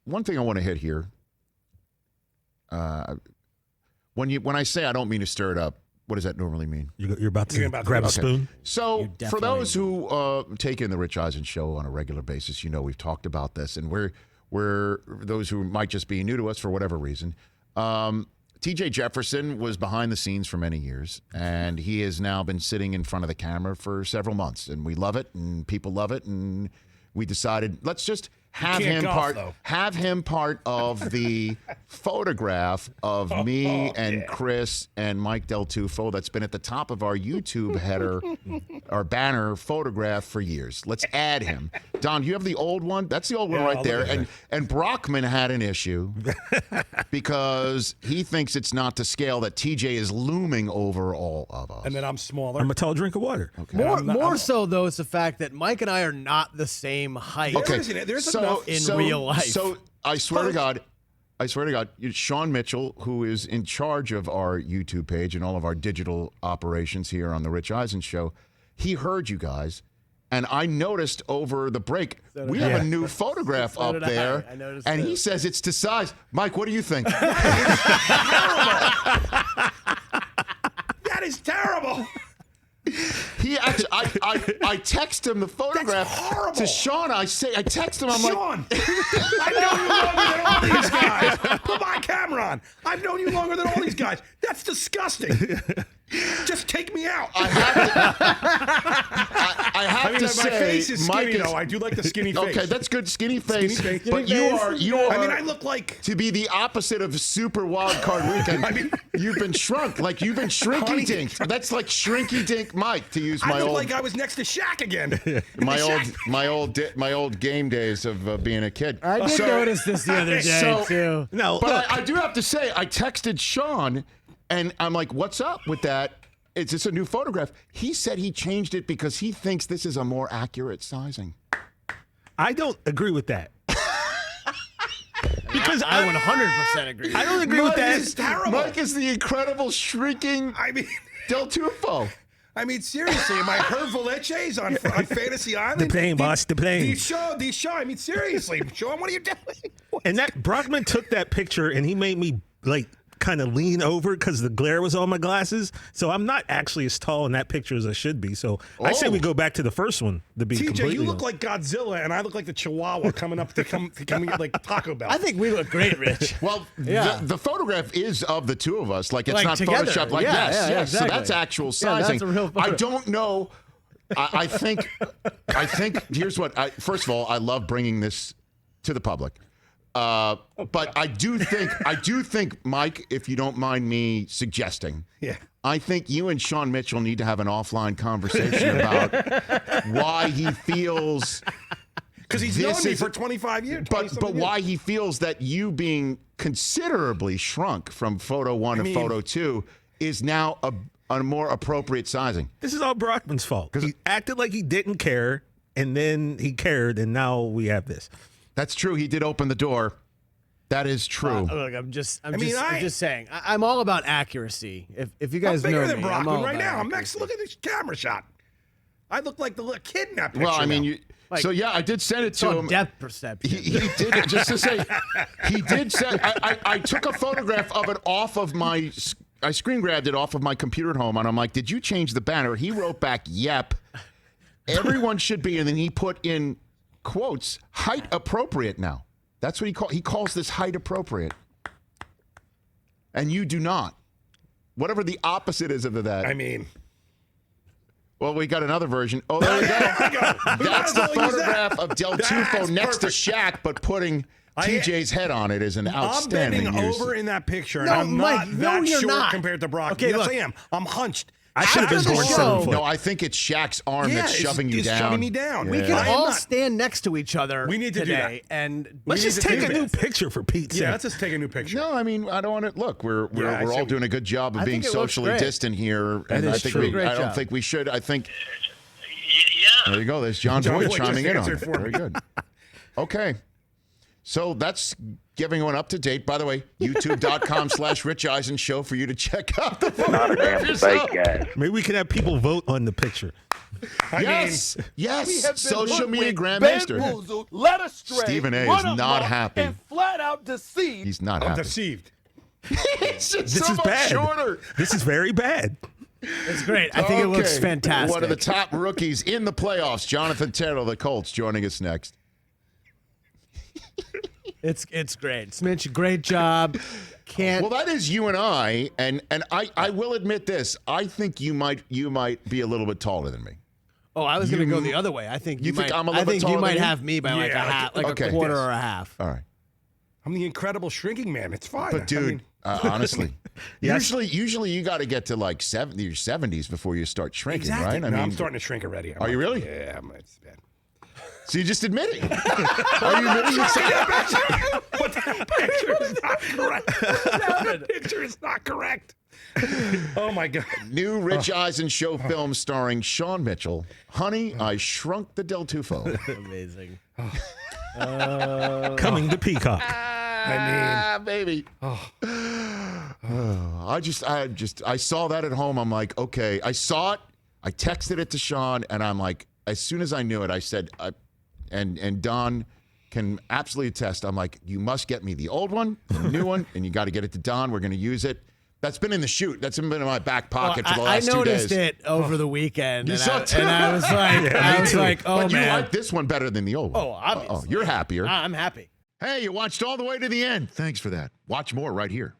one thing I want to hit here. When I say I don't mean to stir it up, what does that normally mean? You're about to grab a spoon? So for those who take in the Rich Eisen Show on a regular basis, we've talked about this, and we're those who might just be new to us for whatever reason. T.J. Jefferson was behind the scenes for many years, and he has now been sitting in front of the camera for several months, and we love it, and people love it, and we decided let's just have him part of the photograph of me and Chris and Mike Del Tufo that's been at the top of our YouTube header, our banner photograph for years. Let's add him. Don, do you have the old one? That's the old one right there. And Brockman had an issue because he thinks it's not to scale that TJ is looming over all of us. And then I'm smaller. I'm a tall drink of water. Okay. More so, though, is the fact that Mike and I are not the same height. Okay. There's enough in real life. So I swear to God, Sean Mitchell, who is in charge of our YouTube page and all of our digital operations here on the Rich Eisen Show, he heard you guys, and I noticed over the break we have a new photograph up there, and he says it's to size. Mike, what do you think? That is terrible. He actually, I text him the photograph to Sean. I text him. I'm Sean, I've known you longer than all these guys. Put my camera on. I've known you longer than all these guys. That's disgusting. Just take me out. I have to say, my face is skinny, Mike though. I do like the skinny face. Okay, that's good, skinny face. But you are. I mean, I look like to be the opposite of Super Wild Card Weekend. You've been shrunk, like you've been shrinky dink. That's like shrinky dink Mike, to use my old. I look like I was next to Shaq again. my old game days of being a kid. I did notice this the other day too. No, but I do have to say, I texted Sean. And I'm like, what's up with that? It's just a new photograph. He said he changed it because he thinks this is a more accurate sizing. I don't agree with that. Because I 100% agree. I don't agree with that. This is terrible. Mike is the incredible shrinking Del Tufo. I mean, seriously, am I Hervé Leches on Fantasy Island? The plane, boss, the plane. The show. I mean, seriously, Sean, what are you doing? And that Brockman took that picture, and he made me, kind of lean over because the glare was on my glasses. So I'm not actually as tall in that picture as I should be. So I say we go back to the first one to be completely TJ, you look like Godzilla, and I look like the Chihuahua coming get like Taco Bell. I think we look great, Rich. Well, the photograph is of the two of us. Like, it's not together. Photoshopped. Like, yes. Exactly. So that's actual sizing. That's a real photo. I don't know. I think here's what. First of all, I love bringing this to the public. But I do think, Mike, if you don't mind me suggesting, I think you and Sean Mitchell need to have an offline conversation about why he feels. Because he's known me for 25 years. But why he feels that you being considerably shrunk from photo one to photo two is now a more appropriate sizing. This is all Brockman's fault. Because he acted like he didn't care, and then he cared, and now we have this. That's true. He did open the door. That is true. Look, I'm just saying. I'm all about accuracy. If you guys know me, I'm bigger than Brockman right now. Accuracy. Look at this camera shot. I look like the little kid in that picture. Well, I mean, I did send it to him. Depth perception. He did, just to say, he did say, I took a photograph of it off of my, I screen grabbed it off of my computer at home, and I'm like, did you change the banner? He wrote back, yep. Everyone should be, and then he put in quotes, height appropriate now. That's what he calls this height appropriate. And you do not. Whatever the opposite is of that. I mean. Well, we got another version. Oh, there we go. That's the photograph of Del Tufo next to Shaq, but putting TJ's head on it is an outstanding I'm bending use. over in that picture, and No, I'm Mike, not you're short not. compared to Brock. Okay, yes, look. I am. I'm hunched. I should have been born 7 foot. No, I think it's Shaq's arm that's shoving you down. Shoving me down. We can all stand next to each other. We need to today, do that. and let's just take a new picture for Pete's sake. Yeah, let's just take a new picture. No, I mean, I don't want to look. We're all doing a good job of being socially distant here, and I don't think we should. I think. There you go. There's John Boyd chiming in on it. Very good. Okay. So that's giving one up to date. By the way, youtube.com/Rich Eisen Show for you to check out the photograph Not a damn yourself. fake guy. Maybe we could have people vote on the picture. Yes. Social media grandmaster. Led astray, Stephen A. run is not amok, happy. and fled now deceived. He's not I'm happy. deceived. It's just This so is much bad. shorter. This is very bad. It's great. I think it looks Okay. fantastic. One of the top rookies in the playoffs, Jonathan Taylor, the Colts, joining us next. It's great. Smitch, great job. Can't. Well, that is you and I, and I will admit this. I think you might be a little bit taller than me. Oh, I was going to go the other way. I think You think might, I'm a I little bit think you taller might than you? have me by like a Yeah, half, like okay. a quarter or a half. All right. I'm the incredible shrinking man. It's fine. But dude, honestly, Yes. usually you got to get to like your 70s before you start shrinking, exactly. right? No, I'm starting to shrink already. Are you really? Yeah, it's bad. So you just admitting? Are you admitting? But that picture is not correct. That picture is not correct. Oh my God. New Rich Eisen Show film starring Sean Mitchell. Honey, I Shrunk the Del Tufo. Amazing. Coming to Peacock. Baby. I saw that at home. I'm like, okay. I saw it. I texted it to Sean, and I'm like, as soon as I knew it, I said, and Don can absolutely attest. I'm like, you must get me the old one, the new one, and you got to get it to Don. We're going to use it. That's been in the chute. That's been in my back pocket for the last 2 days. I noticed it over the weekend. You and saw I, it too? and I was like, oh But man. you like this one better than the old one. Oh, obviously. you're happier. I'm happy. Hey, you watched all the way to the end. Thanks for that. Watch more right here.